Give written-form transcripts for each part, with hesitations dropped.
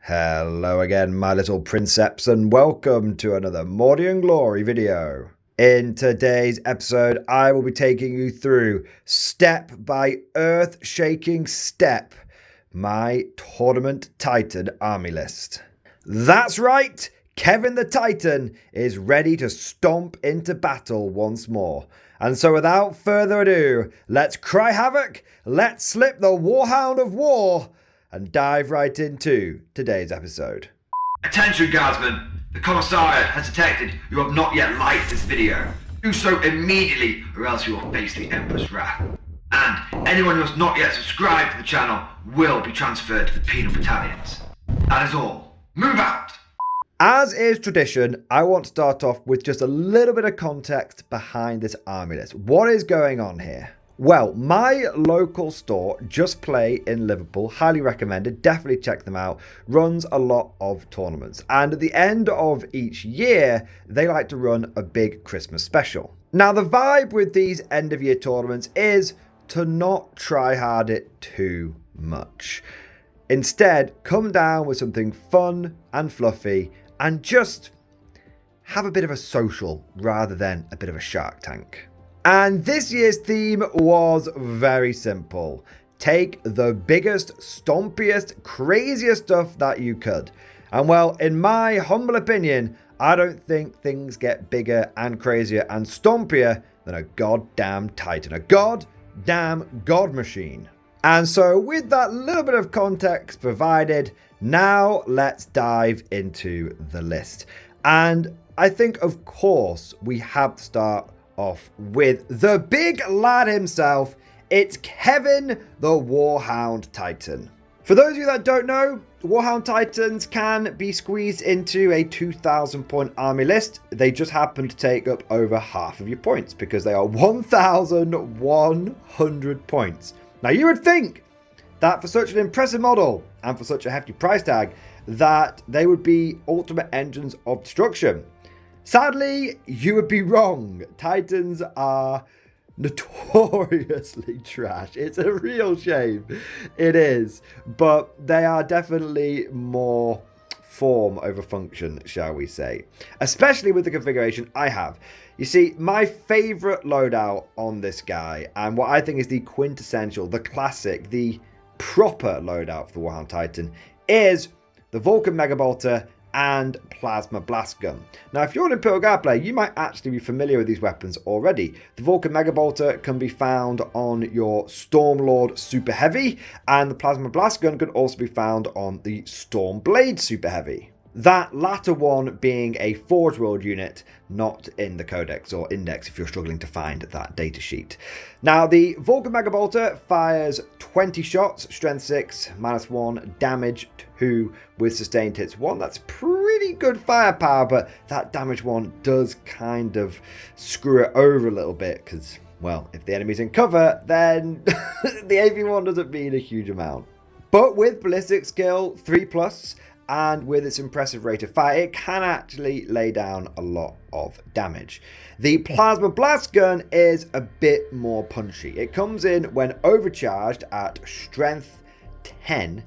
Hello again, my little princeps, and welcome to another Mordian Glory video. In today's episode, I will be taking you through, step by earth-shaking step, my Tournament Titan army list. That's right, Kevin the Titan is ready to stomp into battle once more. And so without further ado, let's cry havoc, let's slip the Warhound of War, and dive right into today's episode. Attention guardsmen, the commissariat has detected you have not yet liked this video. Do so immediately or else you will face the Emperor's wrath. And anyone who has not yet subscribed to the channel will be transferred to the penal battalions. That is all. Move out! As is tradition, I want to start off with just a little bit of context behind this army list. What is going on here? Well, my local store, Just Play in Liverpool, highly recommended, definitely check them out, runs a lot of tournaments. And at the end of each year, they like to run a big Christmas special. Now, the vibe with these end of year tournaments is to not try hard it too much. Instead, come down with something fun and fluffy and just have a bit of a social rather than a bit of a Shark Tank. And this year's theme was very simple. Take the biggest, stompiest, craziest stuff that you could. And well, in my humble opinion, I don't think things get bigger and crazier and stompier than a goddamn Titan. A goddamn god machine. And so with that little bit of context provided, now let's dive into the list. And I think, of course, we have to start off with the big lad himself. It's Kevin the Warhound Titan. For those of you that don't know, Warhound Titans can be squeezed into a 2,000 point army list. They just happen to take up over half of your points because they are 1,100 points. Now you would think that for such an impressive model and for such a hefty price tag that they would be ultimate engines of destruction. Sadly, you would be wrong. Titans are notoriously trash. It's a real shame. It is. But they are definitely more form over function, shall we say. Especially with the configuration I have. You see, my favourite loadout on this guy, and what I think is the quintessential, the classic, the proper loadout for the Warhound Titan, is the Vulcan Megabolter and Plasma Blast Gun. Now, if you're an Imperial Guard player, you might actually be familiar with these weapons already. The Vulcan Megabolter can be found on your Stormlord Super Heavy, and the Plasma Blast Gun can also be found on the Stormblade Super Heavy. That latter one being a Forge World unit, not in the Codex or Index if you're struggling to find that datasheet. Now, the Vulcan Megabolter fires 20 shots, strength 6, -1, damage 2 with sustained hits 1. That's pretty good firepower, but that damage 1 does kind of screw it over a little bit because, well, if the enemy's in cover, then the AP1 doesn't mean a huge amount. But with ballistic skill 3+, and with its impressive rate of fire, it can actually lay down a lot of damage. The Plasma Blast Gun is a bit more punchy. It comes in when overcharged at strength 10,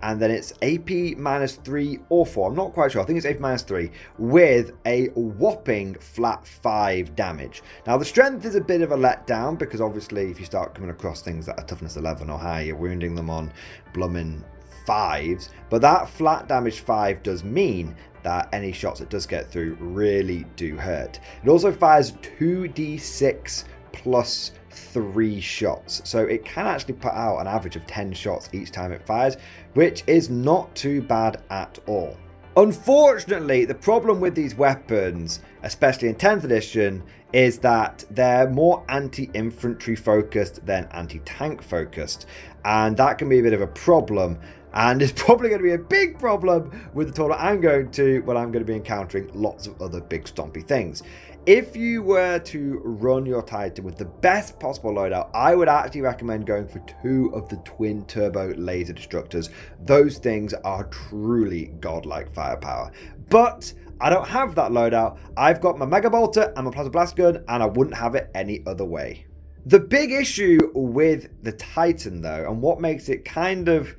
and then it's AP -3 or 4. I'm not quite sure. I think it's AP -3 with a whopping flat 5 damage. Now, the strength is a bit of a letdown because obviously if you start coming across things that are toughness 11 or higher, you're wounding them on blooming 5s, but that flat damage 5 does mean that any shots it does get through really do hurt. It also fires 2d6 plus 3 shots, so it can actually put out an average of 10 shots each time it fires, which is not too bad at all. Unfortunately, the problem with these weapons, especially in 10th edition, is that they're more anti-infantry focused than anti-tank focused, and that can be a bit of a problem. And it's probably going to be a big problem with the tournament I'm going to, when I'm going to be encountering lots of other big stompy things. If you were to run your Titan with the best possible loadout, I would actually recommend going for 2 of the twin turbo laser destructors. Those things are truly godlike firepower. But I don't have that loadout. I've got my Megabolter and my Plasma Blast Gun, and I wouldn't have it any other way. The big issue with the Titan, though, and what makes it kind of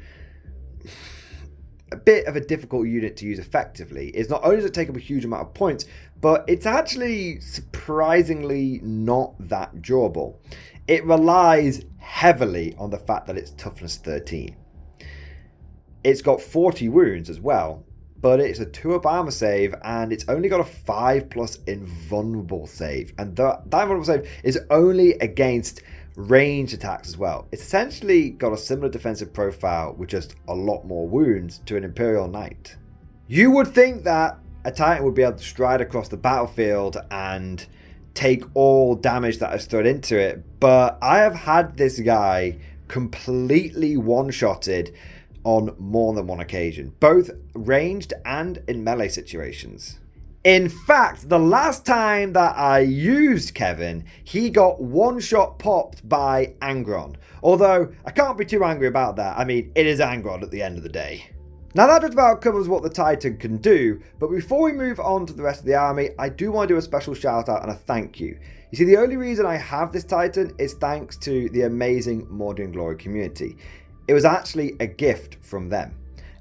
a bit of a difficult unit to use effectively is not only does it take up a huge amount of points, but it's actually surprisingly not that durable. It relies heavily on the fact that it's toughness 13. It's got 40 wounds as well, but it's a 2-up armor save, and it's only got a 5+ invulnerable save, and that invulnerable save is only against ranged attacks as well. It's essentially got a similar defensive profile with just a lot more wounds to an Imperial Knight. You would think that a Titan would be able to stride across the battlefield and take all damage that is thrown into it, but I have had this guy completely one-shotted on more than one occasion, both ranged and in melee situations. In fact, the last time that I used Kevin, he got one-shot popped by Angron. Although, I can't be too angry about that. I mean, it is Angron at the end of the day. Now that just about covers what the Titan can do, but before we move on to the rest of the army, I do want to do a special shout out and a thank you. You see, the only reason I have this Titan is thanks to the amazing Mordian Glory community. It was actually a gift from them.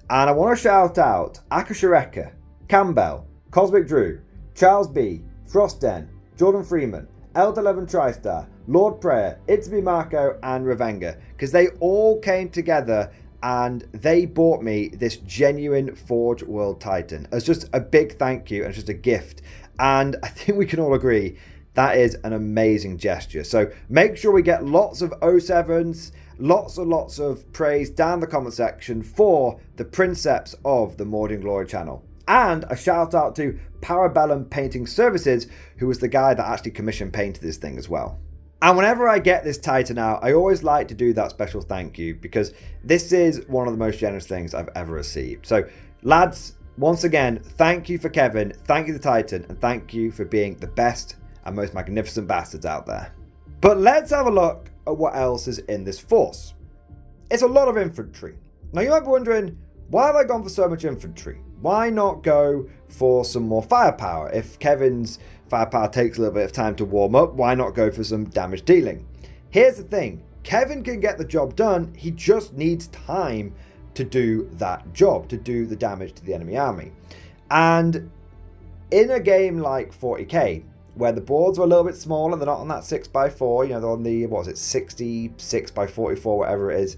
And I want to shout out Akashareka, Campbell, Cosmic Drew, Charles B, Frosten, Jordan Freeman, Eld11 TriStar, Lord Prayer, Itzby Marco, and Ravenga, because they all came together and they bought me this genuine Forge World Titan as just a big thank you and just a gift. And I think we can all agree that is an amazing gesture. So make sure we get lots of 07s, lots and lots of praise down the comment section for the Princeps of the Mordian Glory channel. And a shout out to Parabellum Painting Services, who was the guy that actually commissioned painted this thing as well. And whenever I get this Titan out, I always like to do that special thank you, because this is one of the most generous things I've ever received. So lads, once again, thank you for Kevin, thank you to Titan, and thank you for being the best and most magnificent bastards out there. But let's have a look at what else is in this force. It's a lot of infantry. Now you might be wondering, why have I gone for so much infantry? Why not go for some more firepower? If Kevin's firepower takes a little bit of time to warm up, why not go for some damage dealing? Here's the thing, Kevin can get the job done, he just needs time to do that job, to do the damage to the enemy army. And in a game like 40k, where the boards are a little bit smaller, they're not on that 6x4, you know, they're on the, what is it, 66x44, whatever it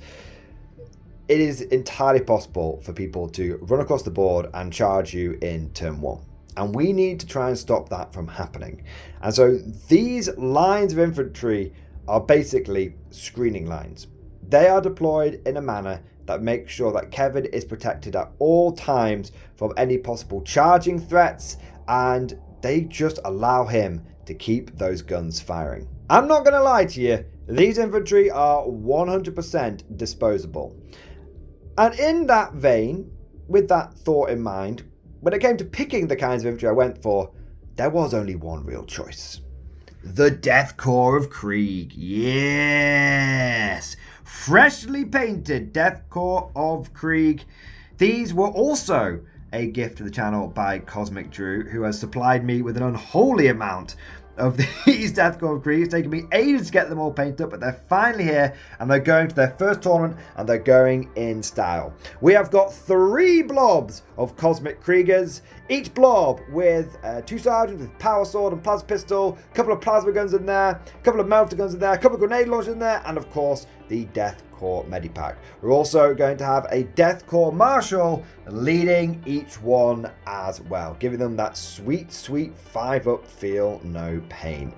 is entirely possible for people to run across the board and charge you in turn 1. And we need to try and stop that from happening. And so these lines of infantry are basically screening lines. They are deployed in a manner that makes sure that Kevin is protected at all times from any possible charging threats, and they just allow him to keep those guns firing. I'm not going to lie to you, these infantry are 100% disposable. And in that vein, with that thought in mind, when it came to picking the kinds of infantry I went for, there was only one real choice. The Death Corps of Krieg. Yes! Freshly painted Death Corps of Krieg. These were also a gift to the channel by Cosmic Drew, who has supplied me with an unholy amount of these Death Corps of Krieg. It's taken me ages to get them all painted up, but they're finally here, and they're going to their first tournament, and they're going in style. We have got 3 blobs of Cosmic Kriegers, each blob with 2 sergeants with power sword and plasma pistol, a couple of plasma guns in there, a couple of melter guns in there, a couple of grenade launchers in there, and of course the Death Corps Medipack. We're also going to have a Death Corps Marshal leading each one as well, giving them that sweet, sweet 5-up feel, no pain.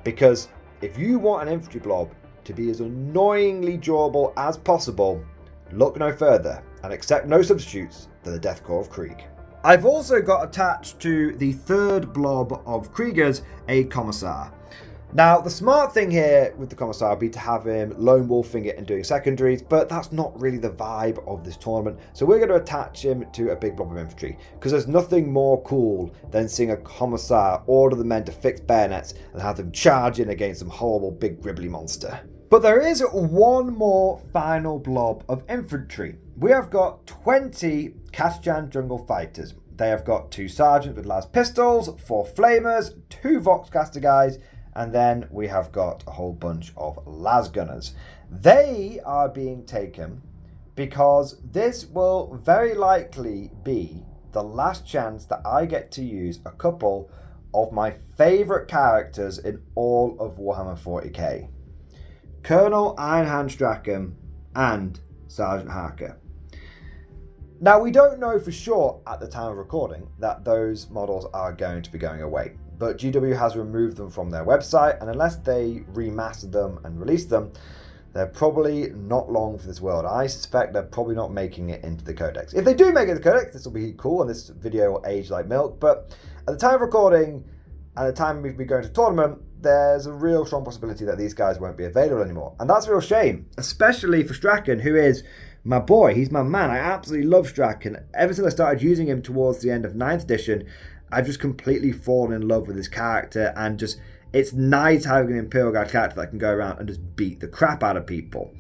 Because if you want an infantry blob to be as annoyingly durable as possible, look no further and accept no substitutes than the Death Corps of Krieg. I've also got attached to the 3rd blob of Kriegers a Commissar. Now, the smart thing here with the Commissar would be to have him lone wolfing it and doing secondaries, but that's not really the vibe of this tournament. So we're going to attach him to a big blob of infantry, because there's nothing more cool than seeing a Commissar order the men to fix bayonets and have them charge in against some horrible big gribbly monster. But there is one more final blob of infantry. We have got 20 Kasjan Jungle Fighters. They have got 2 sergeants with las pistols, 4 flamers, 2 Voxcaster guys, and then we have got a whole bunch of las gunners. They are being taken because this will very likely be the last chance that I get to use a couple of my favourite characters in all of Warhammer 40k. Colonel Ironhand Strachan and Sergeant Harker. Now, we don't know for sure at the time of recording that those models are going to be going away, but GW has removed them from their website, and unless they remaster them and release them, they're probably not long for this world. I suspect they're probably not making it into the Codex. If they do make it into the Codex, this will be cool, and this video will age like milk, but at the time of recording, and the time we've been going to tournament, there's a real strong possibility that these guys won't be available anymore. And that's a real shame, especially for Strachan, who is my boy. He's my man. I absolutely love Strachan. Ever since I started using him towards the end of 9th edition, I've just completely fallen in love with his character, and just, it's nice having an Imperial Guard character that can go around and just beat the crap out of people.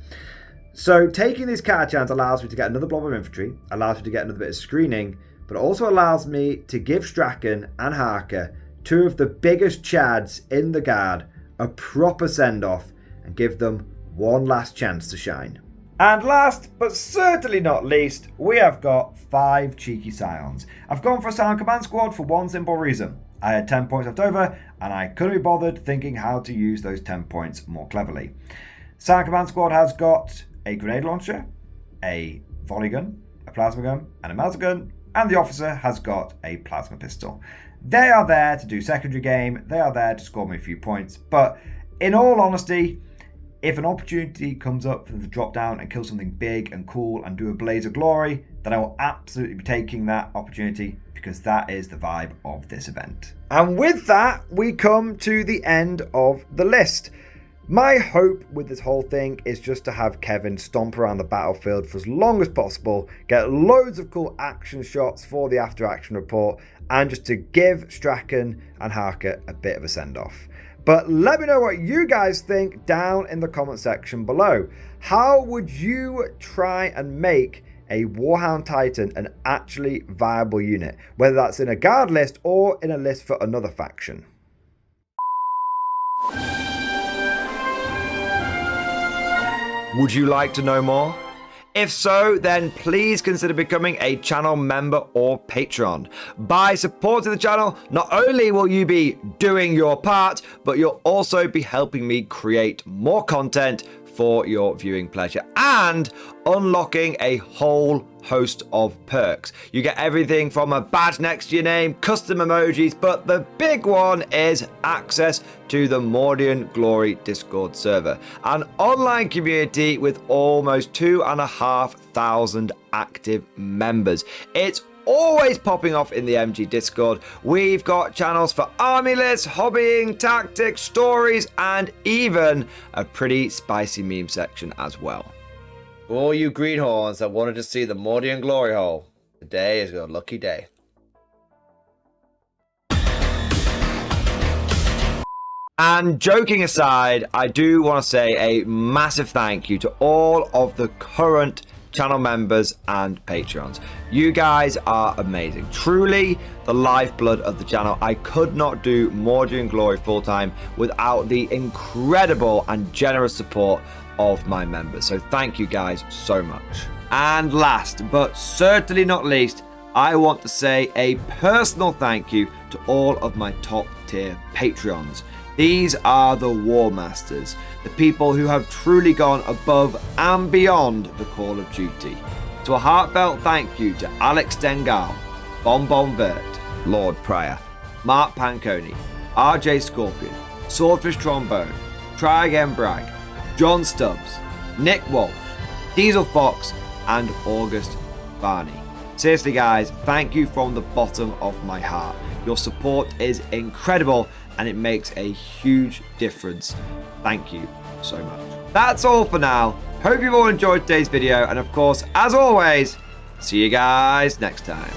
So taking this character chance allows me to get another blob of infantry, allows me to get another bit of screening, but it also allows me to give Strachan and Harker, two of the biggest chads in the Guard, a proper send-off and give them one last chance to shine. And last, but certainly not least, we have got 5 cheeky Scions. I've gone for a Scion Command Squad for one simple reason. I had 10 points left over, and I couldn't be bothered thinking how to use those 10 points more cleverly. Scion Command Squad has got a grenade launcher, a volley gun, a plasma gun, and a melter gun, and the officer has got a plasma pistol. They are there to do secondary game, they are there to score me a few points, but in all honesty, if an opportunity comes up for them to drop down and kill something big and cool and do a blaze of glory, then I will absolutely be taking that opportunity, because that is the vibe of this event. And with that, we come to the end of the list. My hope with this whole thing is just to have Kevin stomp around the battlefield for as long as possible, get loads of cool action shots for the after action report, and just to give Strachan and Harker a bit of a send-off. But let me know what you guys think down in the comment section below. How would you try and make a Warhound Titan an actually viable unit, whether that's in a Guard list or in a list for another faction? Would you like to know more? If so, then please consider becoming a channel member or patron. By supporting the channel, not only will you be doing your part, but you'll also be helping me create more content for your viewing pleasure and unlocking a whole host of perks. You get everything from a badge next to your name, custom emojis, but the big one is access to the Mordian Glory Discord server, an online community with almost 2,500 active members. It's always popping off in the MG Discord. We've got channels for army lists, hobbying, tactics, stories, and even a pretty spicy meme section as well. For all you greenhorns that wanted to see the Mordian glory hole, today is your lucky day. And joking aside, I do want to say a massive thank you to all of the current channel members and patrons. You guys are amazing, truly the lifeblood of the channel. I could not do Mordian Glory full-time without the incredible and generous support of my members, so thank you guys so much. And last but certainly not least, I want to say a personal thank you to all of my top tier Patreons. These are the War Masters, the people who have truly gone above and beyond the call of duty. So a heartfelt thank you to Alex Dengal, Bonbon Vert, Lord Pryor, Mark Panconi, RJ Scorpion, Swordfish Trombone, Try Again Bragg, John Stubbs, Nick Walsh, Diesel Fox, and August Barney. Seriously guys, thank you from the bottom of my heart. Your support is incredible and it makes a huge difference. Thank you so much. That's all for now. Hope you've all enjoyed today's video, and of course, as always, see you guys next time.